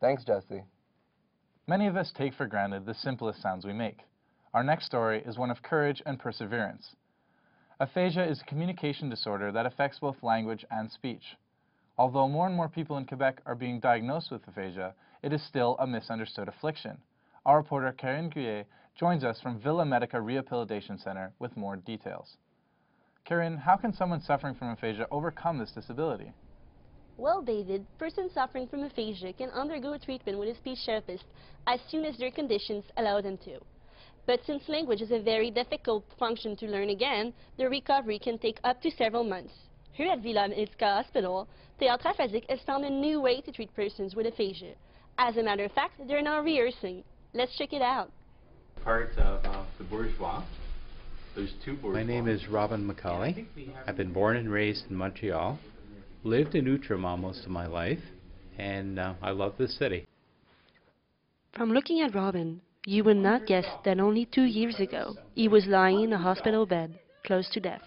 Thanks, Jesse. Many of us take for granted the simplest sounds we make. Our next story is one of courage and perseverance. Aphasia is a communication disorder that affects both language and speech. Although more and more people in Quebec are being diagnosed with aphasia, it is still a misunderstood affliction. Our reporter Karine Guillet joins us from Villa Medica Rehabilitation Center with more details. Karine, how can someone suffering from aphasia overcome this disability? Well, David, persons suffering from aphasia can undergo treatment with a speech therapist as soon as their conditions allow them to. But since language is a very difficult function to learn again, the recovery can take up to several months. Here at Villa Medica Hospital, Théâtre Aphasique has found a new way to treat persons with aphasia. As a matter of fact, they're now rehearsing. Let's check it out. Part of the bourgeois. There's two bourgeois. My name is Robin McCauley. I've been born and raised in Montreal. Lived in Outremont most of my life, and I love this city. From looking at Robin, you would not guess that only 2 years ago, he was lying in a hospital bed, close to death.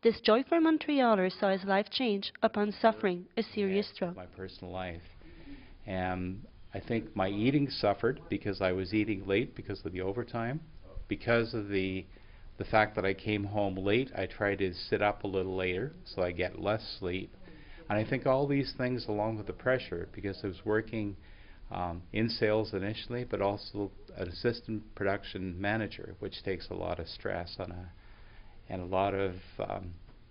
This joyful Montrealer saw his life change upon suffering a serious stroke. My personal life. And I think my eating suffered because I was eating late because of the overtime. Because of the fact that I came home late, I tried to sit up a little later so I get less sleep. And I think all these things, along with the pressure, because I was working in sales initially, but also an assistant production manager, which takes a lot of stress and a lot of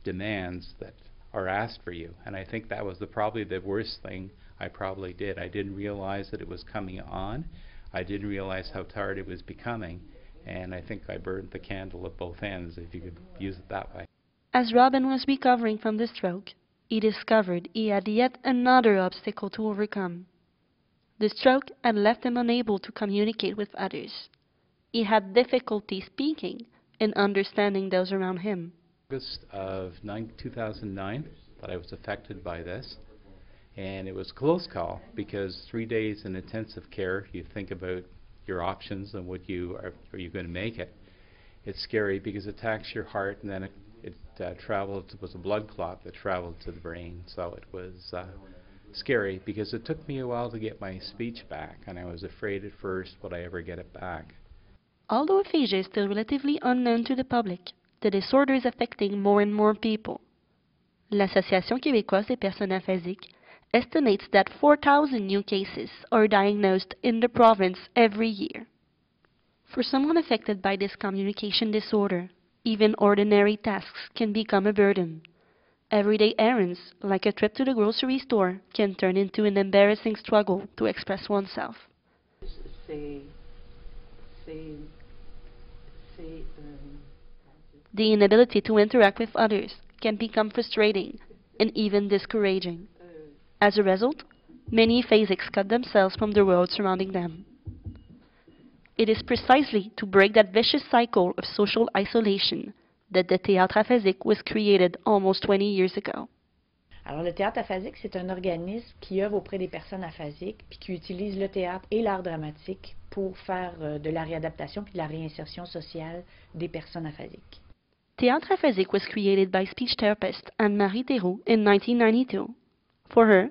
demands that are asked for you. And I think that was probably the worst thing I probably did. I didn't realize that it was coming on. I didn't realize how tired it was becoming. And I think I burned the candle at both ends, if you could use it that way. As Robin was recovering from the stroke, he discovered he had yet another obstacle to overcome. The stroke had left him unable to communicate with others. He had difficulty speaking and understanding those around him. August of 2009 that I was affected by this, and it was a close call because 3 days in intensive care, you think about your options and what are you going to make it. It's scary because it attacks your heart, and then it traveled. It was a blood clot that traveled to the brain, so it was scary because it took me a while to get my speech back, and I was afraid at first would I ever get it back. Although aphasia is still relatively unknown to the public, the disorder is affecting more and more people. L'Association québécoise des personnes aphasiques estimates that 4,000 new cases are diagnosed in the province every year. For someone affected by this communication disorder, even ordinary tasks can become a burden. Everyday errands, like a trip to the grocery store, can turn into an embarrassing struggle to express oneself. The inability to interact with others can become frustrating and even discouraging. As a result, many aphasics cut themselves from the world surrounding them. It is precisely to break that vicious cycle of social isolation that the Théâtre Aphasique was created almost 20 years ago. Alors, le Théâtre Aphasique, c'est un organisme qui œuvre auprès des personnes aphasiques puis qui utilise le théâtre et l'art dramatique pour faire de la réadaptation puis de la réinsertion sociale des personnes aphasiques. Théâtre Aphasique was created by speech therapist Anne-Marie Théroux in 1992. For her,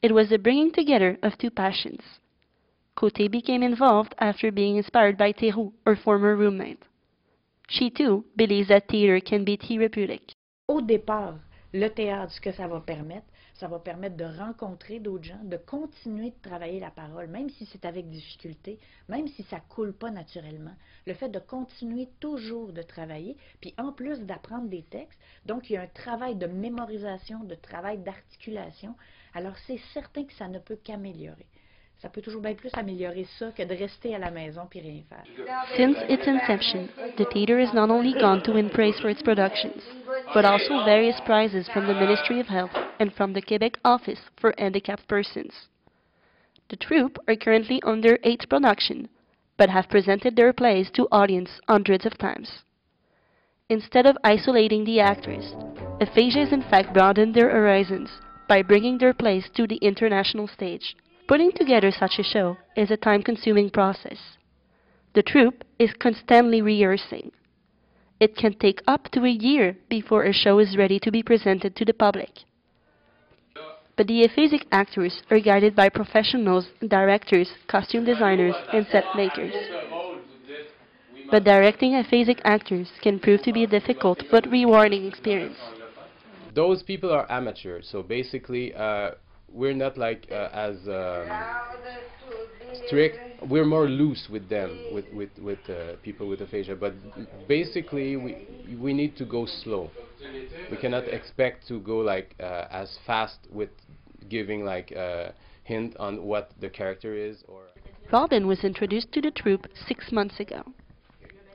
it was the bringing together of two passions. Côté became involved after being inspired by Théroux, her former roommate. She too believes that theater can be therapeutic. Au départ, le théâtre, ce que ça va permettre de rencontrer d'autres gens, de continuer de travailler la parole, même si c'est avec difficulté, même si ça coule pas naturellement. Le fait de continuer toujours de travailler, puis en plus d'apprendre des textes, donc il y a un travail de mémorisation, de travail d'articulation. Alors c'est certain que ça ne peut qu'améliorer. Ça peut toujours bien plus améliorer ça que de rester à la maison puis rien faire. Since its inception, the theater has not only gone to win praise for its productions, but also various prizes from the Ministry of Health and from the Quebec Office for Handicapped Persons. The troupe are currently on their 8th production, but have presented their plays to audience hundreds of times. Instead of isolating the actors, aphasia has in fact broadened their horizons by bringing their plays to the international stage. Putting together such a show is a time-consuming process. The troupe is constantly rehearsing. It can take up to a year before a show is ready to be presented to the public. But the Aphasique actors are guided by professionals, directors, costume designers, and set makers. But directing Aphasique actors can prove to be a difficult but rewarding experience. Those people are amateurs, so basically we're not like as strict. We're more loose with them, with people with aphasia. But basically, we need to go slow. We cannot expect to go like as fast with giving like a hint on what the character is. Or Robin was introduced to the troupe 6 months ago.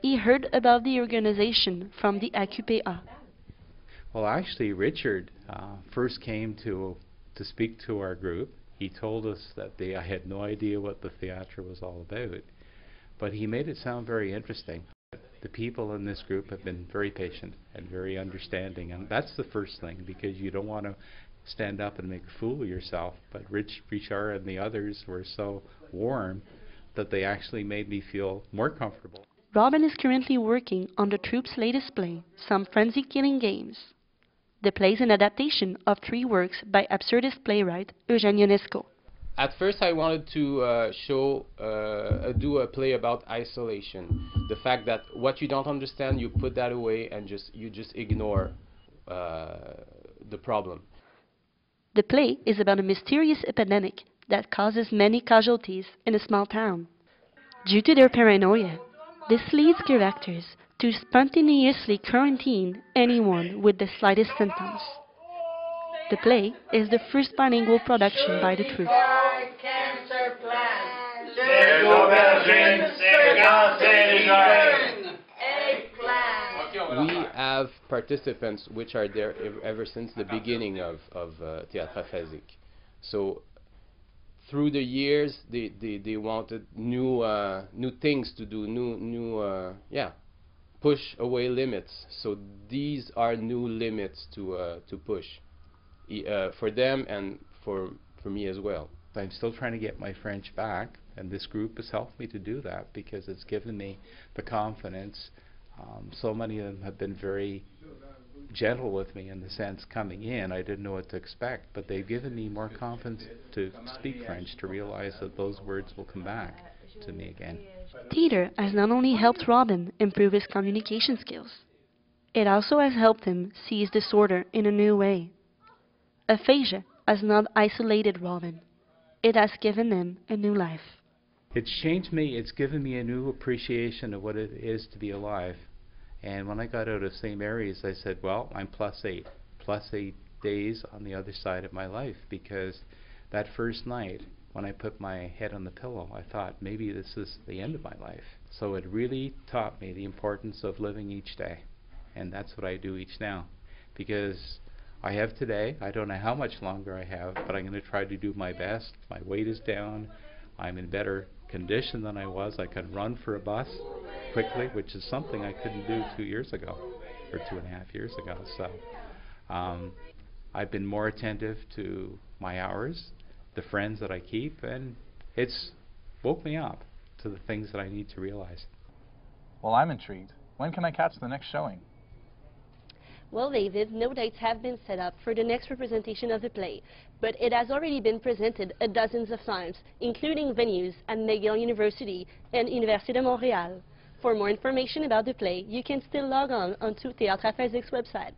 He heard about the organization from the AQPA. Well, actually, Richard first came to speak to our group. He told us that I had no idea what the theatre was all about, but he made it sound very interesting. The people in this group have been very patient and very understanding, and that's the first thing, because you don't want to stand up and make a fool of yourself. But Richard and the others were so warm that they actually made me feel more comfortable. Robin is currently working on the troupe's latest play, Some Frenzy Killing Games. The play is an adaptation of 3 works by absurdist playwright Ionesco. at first I wanted to do a play about isolation. The fact that what you don't understand, you put that away and you just ignore the problem. The play is about a mysterious epidemic that causes many casualties in a small town. Due to their paranoia, this leads characters to spontaneously quarantine anyone with the slightest symptoms. The play is the first bilingual production by the troupe. We have participants which are there ever since the beginning of Théâtre Aphasique. So through the years, they wanted new things to do, push away limits. So these are new limits to push for them and for me as well. I'm still trying to get my French back, and this group has helped me to do that because it's given me the confidence. So many of them have been very gentle with me in the sense coming in. I didn't know what to expect, but they've given me more confidence to speak French, to realize that those words will come back to me again. Theatre has not only helped Robin improve his communication skills, it also has helped him see his disorder in a new way. Aphasia has not isolated Robin. It has given him a new life. It's changed me. It's given me a new appreciation of what it is to be alive. And when I got out of St. Mary's, I said, well, I'm +8 days on the other side of my life, because that first night when I put my head on the pillow, I thought maybe this is the end of my life. So it really taught me the importance of living each day. And that's what I do each now. Because I have today, I don't know how much longer I have, but I'm going to try to do my best. My weight is down. I'm in better condition than I was. I can run for a bus quickly, which is something I couldn't do 2 years ago, or 2.5 years ago. So I've been more attentive to my hours, the friends that I keep, and it's woke me up to the things that I need to realize. Well, I'm intrigued. When can I catch the next showing? Well, David, no dates have been set up for the next representation of the play, but it has already been presented dozens of times, including venues at McGill University and Université de Montréal. For more information about the play, you can still log on onto Théâtre Aphasique's website.